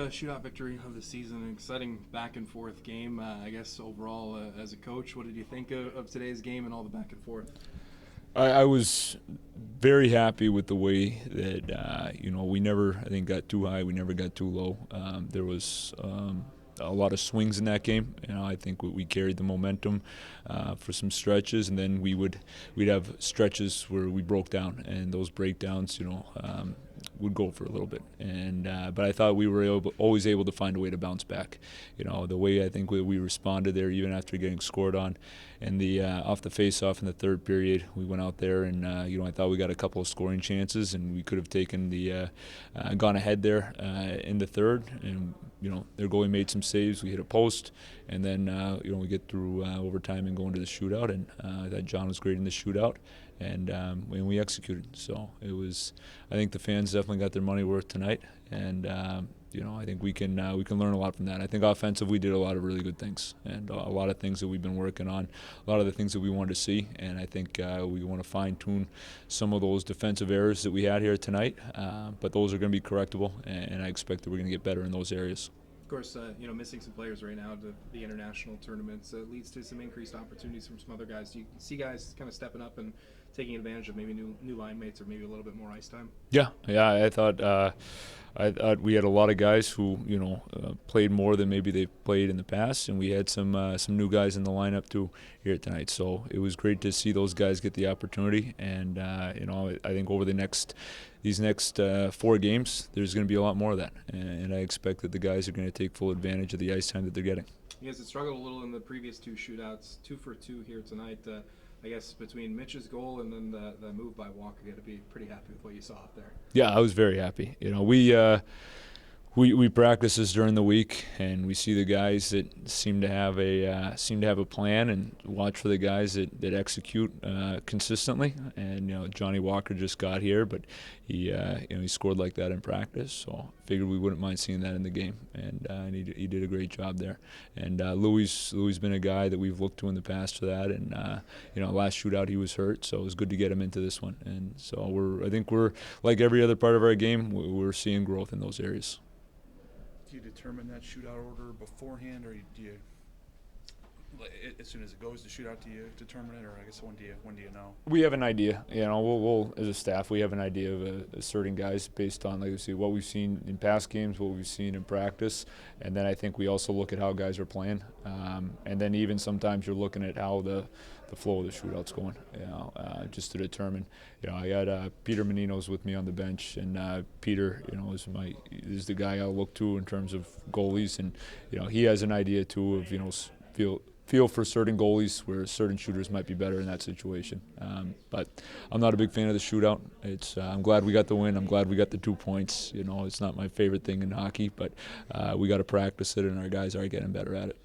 Shootout victory of the season, an exciting back and forth game. I guess overall, as a coach, what did you think of today's game and all the back and forth? I was very happy with the way that we never, I think, got too high. We never got too low. There was a lot of swings in that game. I think we carried the momentum for some stretches, and then we'd have stretches where we broke down, and those breakdowns, would go for a little bit. But I thought we were always able to find a way to bounce back. The way I think we responded there, even after getting scored on, and the off the face-off in the third period, we went out there and I thought we got a couple of scoring chances, and we could have taken gone ahead there in the third, and their goalie made some saves. We hit a post, and then we get through overtime and go into the shootout. And I thought John was great in the shootout, and we executed. So it was. I think the fans definitely got their money worth tonight, and I think we can learn a lot from that. I think offensively we did a lot of really good things, and a lot of things that we've been working on, a lot of the things that we wanted to see, and I think we want to fine tune some of those defensive errors that we had here tonight. But those are going to be correctable, and I expect that we're going to get better in those areas. Of course, missing some players right now to the international tournaments leads to some increased opportunities from some other guys. Do you see guys kind of stepping up and taking advantage of maybe new line mates or maybe a little bit more ice time? Yeah. I thought we had a lot of guys who played more than maybe they've played in the past, and we had some new guys in the lineup too here tonight. So it was great to see those guys get the opportunity, and I think over these next 4 games, there's going to be a lot more of that, and I expect that the guys are going to take full advantage of the ice time that they're getting. You guys had struggled a little in the previous 2 shootouts, 2 for 2 here tonight. I guess between Mitch's goal and then the move by Walker, you got to be pretty happy with what you saw out there. Yeah, I was very happy. We practice this during the week, and we see the guys that seem to have a plan, and watch for the guys that execute consistently. And Johnny Walker just got here, but he scored like that in practice, so I figured we wouldn't mind seeing that in the game, and he did a great job there. And Louis been a guy that we've looked to in the past for that, and last shootout he was hurt, so it was good to get him into this one. And so I think we're like every other part of our game, we're seeing growth in those areas. Do you determine that shootout order beforehand, or do you, as soon as it goes to shootout, do you determine it, or I guess when do you know? We have an idea. We'll as a staff, we have an idea of asserting guys based on, like I say, what we've seen in past games, what we've seen in practice, and then I think we also look at how guys are playing, and then even sometimes you're looking at how the flow of the shootout's going, just to determine. I had Peter Menino's with me on the bench, and Peter, is the guy I'll look to in terms of goalies, and he has an idea too of feel for certain goalies where certain shooters might be better in that situation. But I'm not a big fan of the shootout. I'm glad we got the win. I'm glad we got the 2 points. It's not my favorite thing in hockey, but we got to practice it, and our guys are getting better at it.